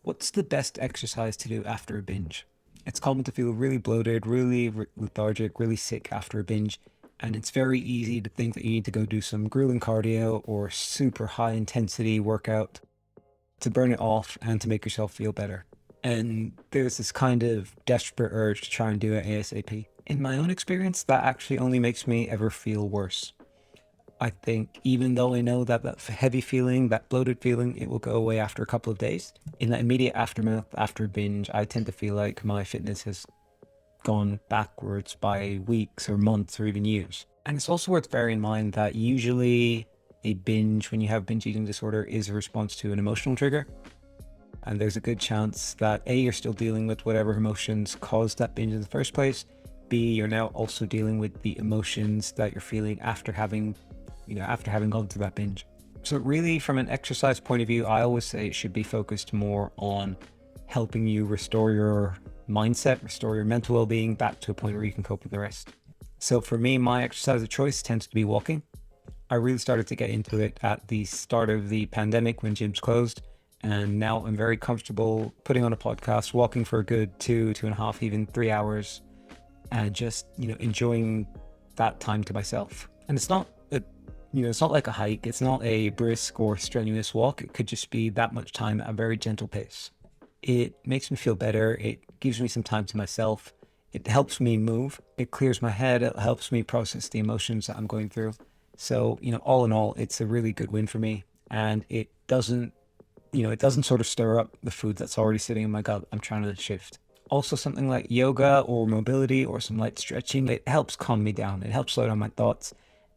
What's the best exercise to do after a binge? It's common to feel really bloated, really lethargic, really sick after a binge, and it's very easy to think that you need to go do some grueling cardio or super high intensity workout to burn it off and to make yourself feel better. And there's this kind of desperate urge to try and do it ASAP. In my own experience, that actually only makes me ever feel worse. I think even though I know that that heavy feeling, that bloated feeling, it will go away after a couple of days. In that immediate aftermath, after a binge, I tend to feel like my fitness has gone backwards by weeks or months or even years. And it's also worth bearing in mind that usually a binge, when you have binge eating disorder, is a response to an emotional trigger. And there's a good chance that A, you're still dealing with whatever emotions caused that binge in the first place. B, you're now also dealing with the emotions that you're feeling after having gone through that binge. So really, from an exercise point of view, I always say it should be focused more on helping you restore your mindset, restore your mental well-being back to a point where you can cope with the rest. So for me, my exercise of choice tends to be walking. I really started to get into it at the start of the pandemic when gyms closed. And now I'm very comfortable putting on a podcast, walking for a good 2.5, even 3 hours, and just, enjoying that time to myself. And it's not like a hike. It's not a brisk or strenuous walk. It could just be that much time at a very gentle pace. It makes me feel better. It gives me some time to myself. It helps me move. It clears my head. It helps me process the emotions that I'm going through. So, all in all, it's a really good win for me. And it doesn't sort of stir up the food that's already sitting in my gut. I'm trying to shift. Also, something like yoga or mobility or some light stretching, it helps calm me down. It helps slow down my thoughts.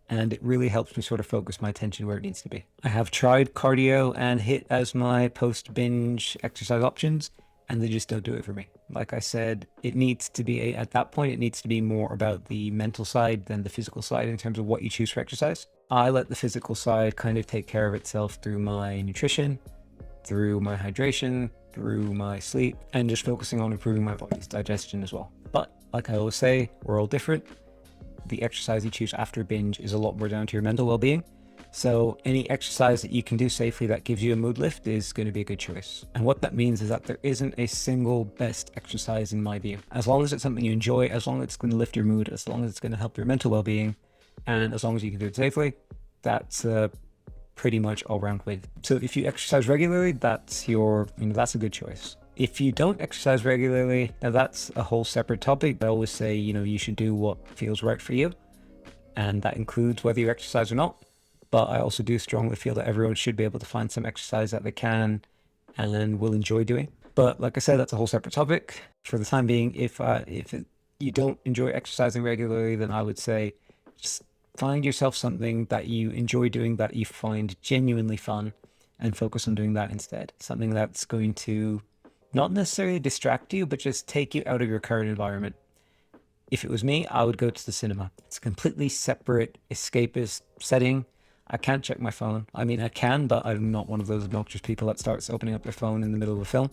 And it really helps me sort of focus my attention where it needs to be. I have tried cardio and HIIT as my post-binge exercise options, and they just don't do it for me. Like I said, it needs to be, at that point, it needs to be more about the mental side than the physical side in terms of what you choose for exercise. I let the physical side kind of take care of itself through my nutrition, through my hydration, through my sleep, and just focusing on improving my body's digestion as well. But like I always say, we're all different. The exercise you choose after binge is a lot more down to your mental well-being. So any exercise that you can do safely that gives you a mood lift is going to be a good choice. And what that means is that there isn't a single best exercise in my view. As long as it's something you enjoy, as long as it's going to lift your mood, as long as it's going to help your mental well-being, and as long as you can do it safely, that's pretty much all-round win. So if you exercise regularly, that's a good choice. If you don't exercise regularly, now that's a whole separate topic. I always say, you should do what feels right for you. And that includes whether you exercise or not. But I also do strongly feel that everyone should be able to find some exercise that they can and will enjoy doing. But like I said, that's a whole separate topic. For the time being, if you don't enjoy exercising regularly, then I would say just find yourself something that you enjoy doing, that you find genuinely fun, and focus on doing that instead. Something that's going to not necessarily distract you, but just take you out of your current environment. If it was me, I would go to the cinema. It's a completely separate, escapist setting. I can't check my phone. I mean, I can, but I'm not one of those obnoxious people that starts opening up their phone in the middle of a film.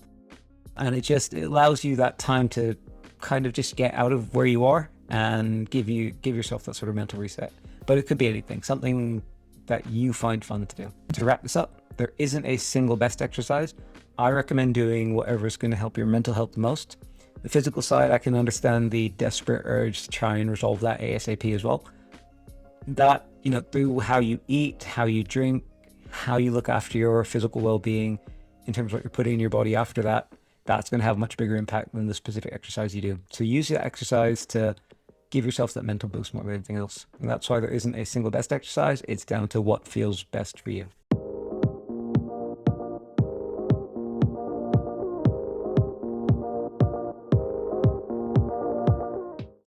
And it allows you that time to kind of just get out of where you are and give yourself that sort of mental reset. But it could be anything, something that you find fun to do. To wrap this up, there isn't a single best exercise. I recommend doing whatever's going to help your mental health the most. The physical side, I can understand the desperate urge to try and resolve that ASAP as well. That, through how you eat, how you drink, how you look after your physical well-being, in terms of what you're putting in your body after that, that's going to have a much bigger impact than the specific exercise you do. So use that exercise to give yourself that mental boost more than anything else. And that's why there isn't a single best exercise. It's down to what feels best for you.